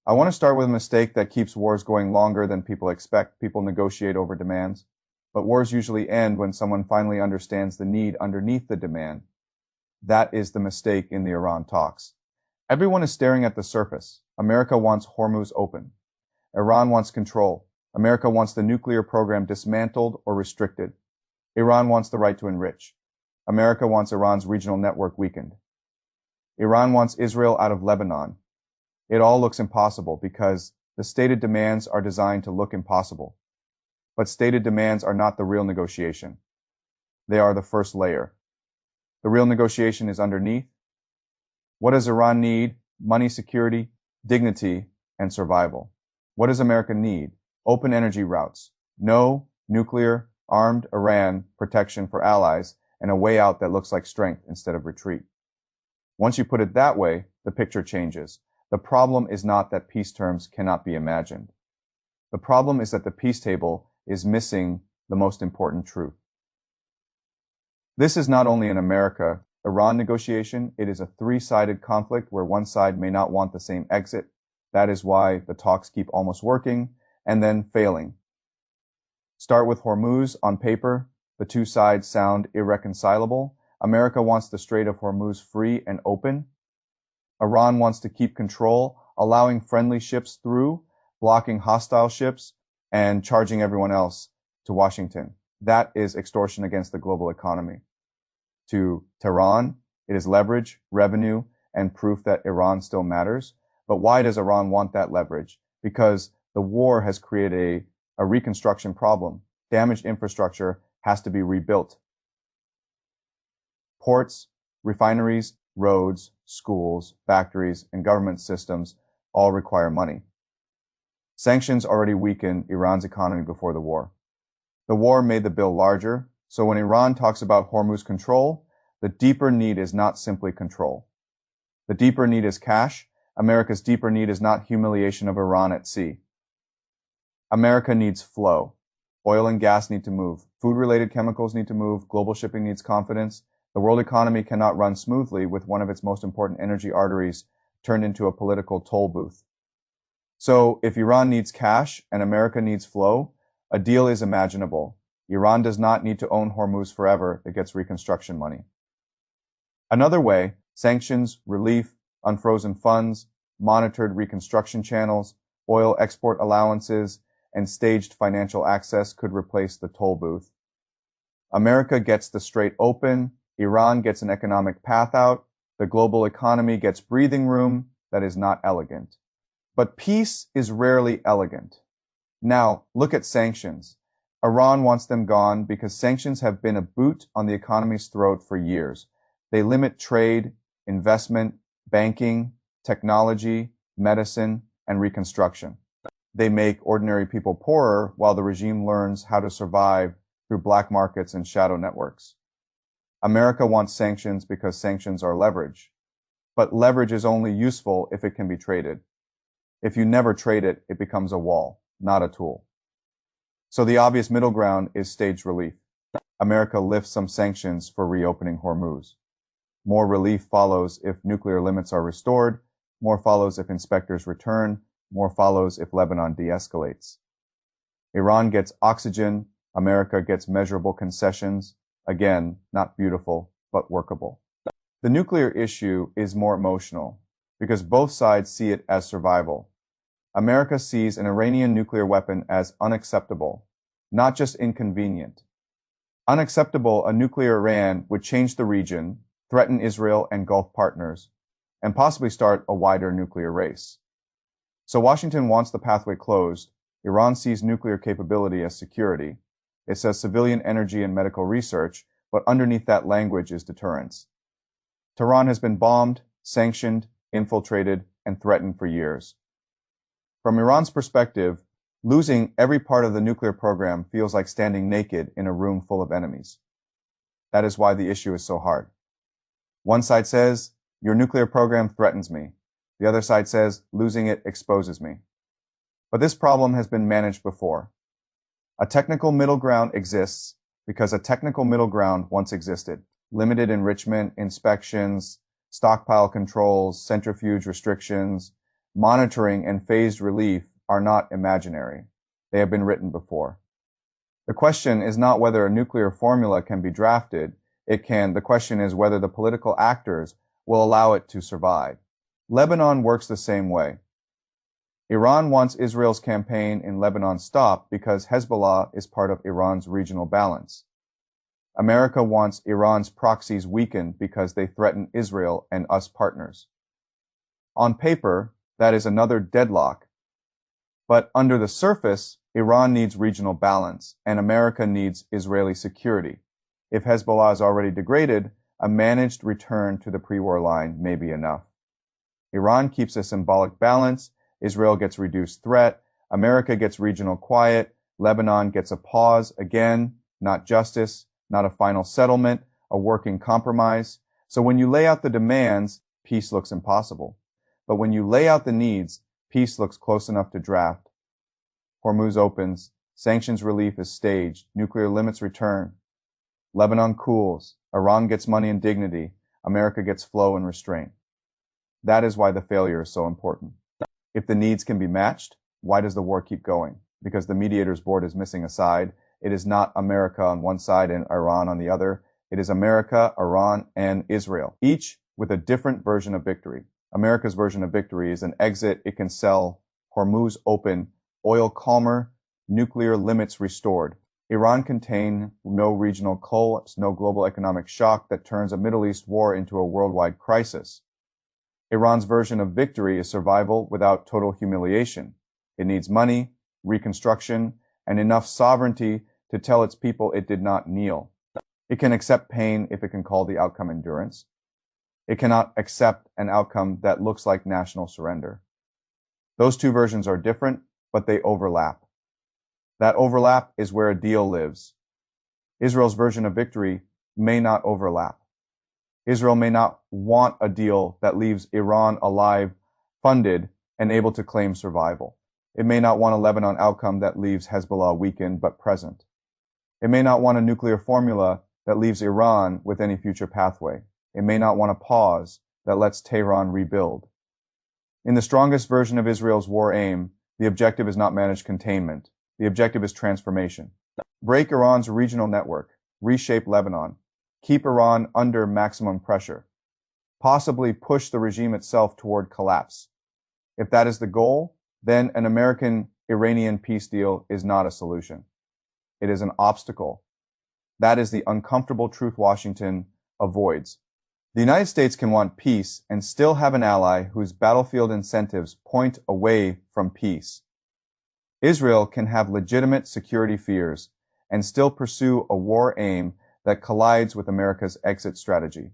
I want to start with a mistake that keeps wars going longer than people expect. People negotiate over demands, but wars usually end when someone finally understands the need underneath the demand. That is the mistake in the Iran talks. Everyone is staring at the surface. America wants Hormuz open. Iran wants control. America wants the nuclear program dismantled or restricted. Iran wants the right to enrich. America wants Iran's regional network weakened. Iran wants Israel out of Lebanon. It all looks impossible because the stated demands are designed to look impossible. But stated demands are not the real negotiation. They are the first layer. The real negotiation is underneath. What does Iran need? Money, security, dignity, and survival. What does America need? Open energy routes. No nuclear, armed Iran, protection for allies, and a way out that looks like strength instead of retreat. Once you put it that way, the picture changes. The problem is not that peace terms cannot be imagined. The problem is that the peace table is missing the most important truth. This is not only an America-Iran negotiation, it is a three-sided conflict where one side may not want the same exit. That is why the talks keep almost working and then failing. Start with Hormuz. On paper, the two sides sound irreconcilable. America wants the Strait of Hormuz free and open. Iran wants to keep control, allowing friendly ships through, blocking hostile ships, and charging everyone else to Washington. That is extortion against the global economy. To Tehran, it is leverage, revenue, and proof that Iran still matters. But why does Iran want that leverage? Because the war has created a reconstruction problem. Damaged infrastructure has to be rebuilt. Ports, refineries, roads, schools, factories, and government systems all require money. Sanctions already weakened Iran's economy before the war. The war made the bill larger, so when Iran talks about Hormuz control, the deeper need is not simply control. The deeper need is cash. America's deeper need is not humiliation of Iran at sea. America needs flow. Oil and gas need to move. Food-related chemicals need to move. Global shipping needs confidence. The world economy cannot run smoothly with one of its most important energy arteries turned into a political toll booth. So if Iran needs cash and America needs flow, a deal is imaginable. Iran does not need to own Hormuz forever. It gets reconstruction money. Another way, sanctions, relief, unfrozen funds, monitored reconstruction channels, oil export allowances, and staged financial access could replace the toll booth. America gets the strait open, Iran gets an economic path out, the global economy gets breathing room that is not elegant. But peace is rarely elegant. Now, look at sanctions. Iran wants them gone because sanctions have been a boot on the economy's throat for years. They limit trade, investment, banking, technology, medicine, and reconstruction. They make ordinary people poorer while the regime learns how to survive through black markets and shadow networks. America wants sanctions because sanctions are leverage. But leverage is only useful if it can be traded. If you never trade it, it becomes a wall, not a tool. So the obvious middle ground is staged relief. America lifts some sanctions for reopening Hormuz. More relief follows if nuclear limits are restored. More follows if inspectors return. More follows if Lebanon de-escalates. Iran gets oxygen. America gets measurable concessions. Again, not beautiful, but workable. The nuclear issue is more emotional because both sides see it as survival. America sees an Iranian nuclear weapon as unacceptable, not just inconvenient. Unacceptable, a nuclear Iran would change the region, threaten Israel and Gulf partners, and possibly start a wider nuclear race. So Washington wants the pathway closed. Iran sees nuclear capability as security. It says civilian energy and medical research, but underneath that language is deterrence. Tehran has been bombed, sanctioned, infiltrated, and threatened for years. From Iran's perspective, losing every part of the nuclear program feels like standing naked in a room full of enemies. That is why the issue is so hard. One side says, your nuclear program threatens me. The other side says, losing it exposes me. But this problem has been managed before. A technical middle ground exists because a technical middle ground once existed. Limited enrichment, inspections, stockpile controls, centrifuge restrictions, monitoring, and phased relief are not imaginary. They have been written before. The question is not whether a nuclear formula can be drafted. The question is whether the political actors will allow it to survive. Lebanon works the same way. Iran wants Israel's campaign in Lebanon stopped because Hezbollah is part of Iran's regional balance. America wants Iran's proxies weakened because they threaten Israel and us partners. On paper, that is another deadlock. But under the surface, Iran needs regional balance, and America needs Israeli security. If Hezbollah is already degraded, a managed return to the pre-war line may be enough. Iran keeps a symbolic balance, Israel gets reduced threat, America gets regional quiet, Lebanon gets a pause, again, not justice, not a final settlement, a working compromise. So when you lay out the demands, peace looks impossible. But when you lay out the needs, peace looks close enough to draft. Hormuz opens, sanctions relief is staged, nuclear limits return. Lebanon cools, Iran gets money and dignity, America gets flow and restraint. That is why the failure is so important. If the needs can be matched, why does the war keep going? Because the mediators board is missing a side. It is not America on one side and Iran on the other. It is America, Iran, and Israel, each with a different version of victory. America's version of victory is an exit it can sell, Hormuz open, oil calmer, nuclear limits restored. Iran contain no regional collapse, no global economic shock that turns a Middle East war into a worldwide crisis. Iran's version of victory is survival without total humiliation. It needs money, reconstruction, and enough sovereignty to tell its people it did not kneel. It can accept pain if it can call the outcome endurance. It cannot accept an outcome that looks like national surrender. Those two versions are different, but they overlap. That overlap is where a deal lives. Israel's version of victory may not overlap. Israel may not want a deal that leaves Iran alive, funded, and able to claim survival. It may not want a Lebanon outcome that leaves Hezbollah weakened but present. It may not want a nuclear formula that leaves Iran with any future pathway. It may not want a pause that lets Tehran rebuild. In the strongest version of Israel's war aim, the objective is not managed containment. The objective is transformation. Break Iran's regional network, reshape Lebanon, keep Iran under maximum pressure, possibly push the regime itself toward collapse. If that is the goal, then an American-Iranian peace deal is not a solution. It is an obstacle. That is the uncomfortable truth Washington avoids. The United States can want peace and still have an ally whose battlefield incentives point away from peace. Israel can have legitimate security fears and still pursue a war aim that collides with America's exit strategy.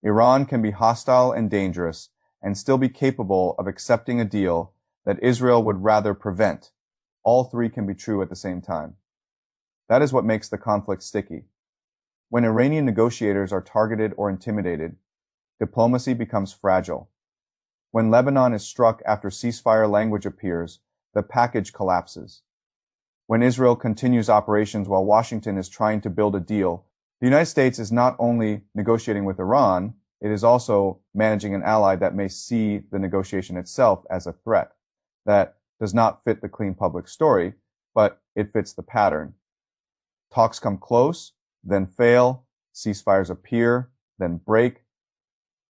Iran can be hostile and dangerous and still be capable of accepting a deal that Israel would rather prevent. All three can be true at the same time. That is what makes the conflict sticky. When Iranian negotiators are targeted or intimidated, diplomacy becomes fragile. When Lebanon is struck after ceasefire language appears, the package collapses. When Israel continues operations while Washington is trying to build a deal, the United States is not only negotiating with Iran, it is also managing an ally that may see the negotiation itself as a threat. That does not fit the clean public story, but it fits the pattern. Talks come close, then fail, ceasefires appear, then break.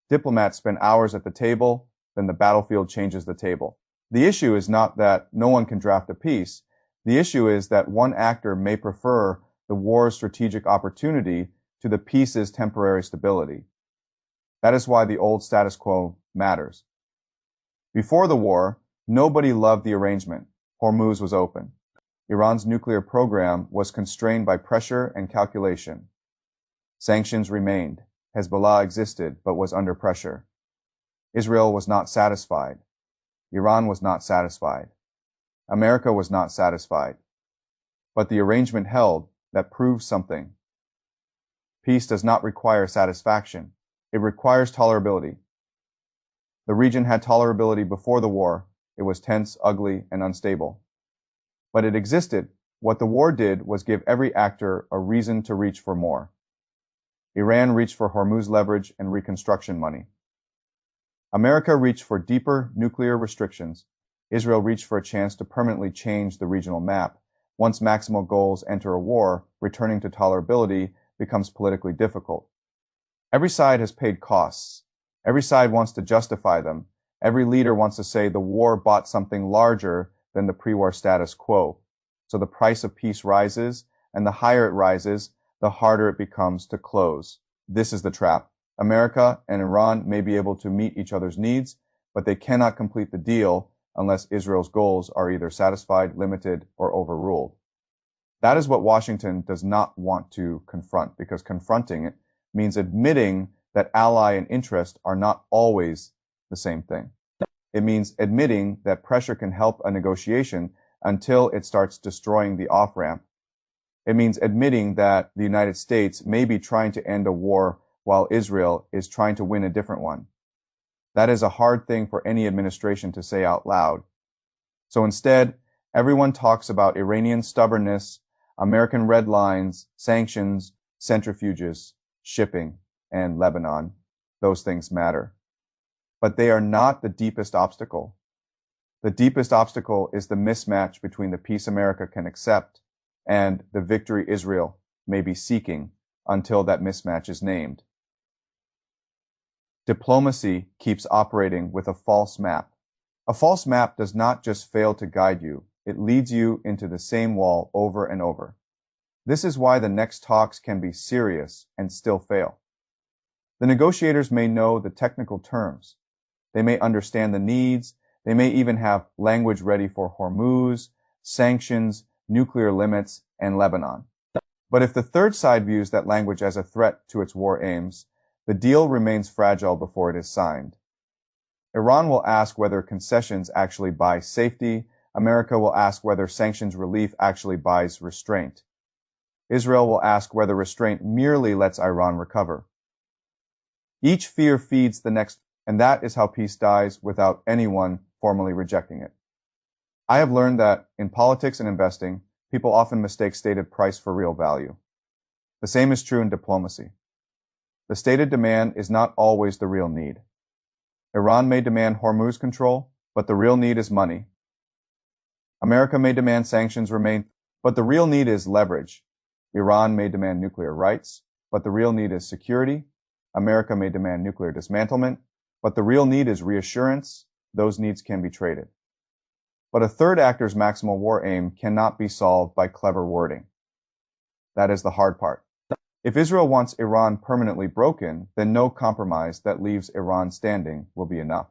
Diplomats spend hours at the table, then the battlefield changes the table. The issue is not that no one can draft a peace. The issue is that one actor may prefer the war's strategic opportunity to the peace's temporary stability. That is why the old status quo matters. Before the war, nobody loved the arrangement. Hormuz was open. Iran's nuclear program was constrained by pressure and calculation. Sanctions remained. Hezbollah existed, but was under pressure. Israel was not satisfied. Iran was not satisfied. America was not satisfied. But the arrangement held. That proves something. Peace does not require satisfaction. It requires tolerability. The region had tolerability before the war. It was tense, ugly, and unstable. But it existed. What the war did was give every actor a reason to reach for more. Iran reached for Hormuz leverage and reconstruction money. America reached for deeper nuclear restrictions. Israel reached for a chance to permanently change the regional map. Once maximal goals enter a war, returning to tolerability becomes politically difficult. Every side has paid costs. Every side wants to justify them. Every leader wants to say the war bought something larger than the pre-war status quo. So the price of peace rises, and the higher it rises, the harder it becomes to close. This is the trap. America and Iran may be able to meet each other's needs, but they cannot complete the deal unless Israel's goals are either satisfied, limited, or overruled. That is what Washington does not want to confront, because confronting it means admitting that ally and interest are not always the same thing. It means admitting that pressure can help a negotiation until it starts destroying the off-ramp. It means admitting that the United States may be trying to end a war while Israel is trying to win a different one. That is a hard thing for any administration to say out loud. So instead, everyone talks about Iranian stubbornness, American red lines, sanctions, centrifuges, shipping, and Lebanon. Those things matter. But they are not the deepest obstacle. The deepest obstacle is the mismatch between the peace America can accept and the victory Israel may be seeking until that mismatch is named. Diplomacy keeps operating with a false map. A false map does not just fail to guide you, it leads you into the same wall over and over. This is why the next talks can be serious and still fail. The negotiators may know the technical terms. They may understand the needs. They may even have language ready for Hormuz, sanctions, nuclear limits, and Lebanon. But if the third side views that language as a threat to its war aims, the deal remains fragile before it is signed. Iran will ask whether concessions actually buy safety. America will ask whether sanctions relief actually buys restraint. Israel will ask whether restraint merely lets Iran recover. Each fear feeds the next, and that is how peace dies without anyone formally rejecting it. I have learned that in politics and investing, people often mistake stated price for real value. The same is true in diplomacy. The stated demand is not always the real need. Iran may demand Hormuz control, but the real need is money. America may demand sanctions remain, but the real need is leverage. Iran may demand nuclear rights, but the real need is security. America may demand nuclear dismantlement, but the real need is reassurance. Those needs can be traded. But a third actor's maximal war aim cannot be solved by clever wording. That is the hard part. If Israel wants Iran permanently broken, then no compromise that leaves Iran standing will be enough.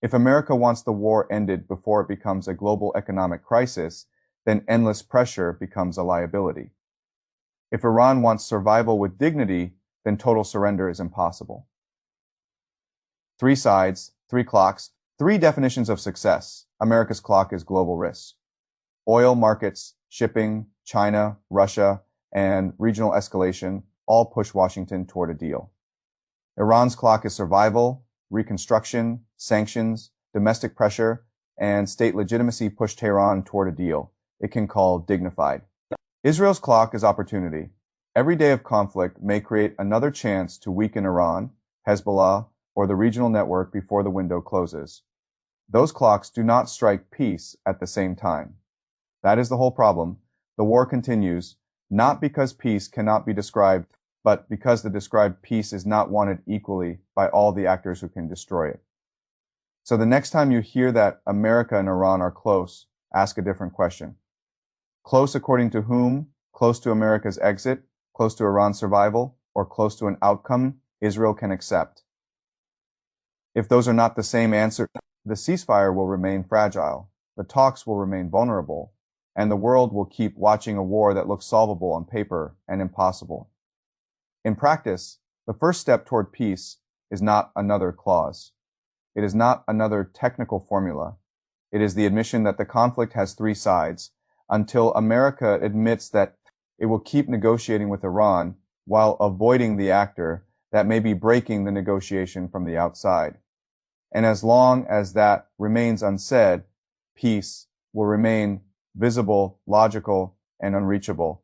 If America wants the war ended before it becomes a global economic crisis, then endless pressure becomes a liability. If Iran wants survival with dignity, then total surrender is impossible. 3 sides, 3 clocks, 3 definitions of success. America's clock is global risks. Oil markets, shipping, China, Russia, and regional escalation all push Washington toward a deal. Iran's clock is survival, reconstruction, sanctions, domestic pressure, and state legitimacy push Tehran toward a deal it can call dignified. Israel's clock is opportunity. Every day of conflict may create another chance to weaken Iran, Hezbollah, or the regional network before the window closes. Those clocks do not strike peace at the same time. That is the whole problem. The war continues, not because peace cannot be described, but because the described peace is not wanted equally by all the actors who can destroy it. So the next time you hear that America and Iran are close, ask a different question. Close according to whom? Close to America's exit? Close to Iran's survival? Or close to an outcome Israel can accept? If those are not the same answer, the ceasefire will remain fragile, the talks will remain vulnerable, and the world will keep watching a war that looks solvable on paper and impossible. In practice, the first step toward peace is not another clause. It is not another technical formula. It is the admission that the conflict has 3 sides, until America admits that it will keep negotiating with Iran while avoiding the actor that may be breaking the negotiation from the outside. And as long as that remains unsaid, peace will remain visible, logical, and unreachable.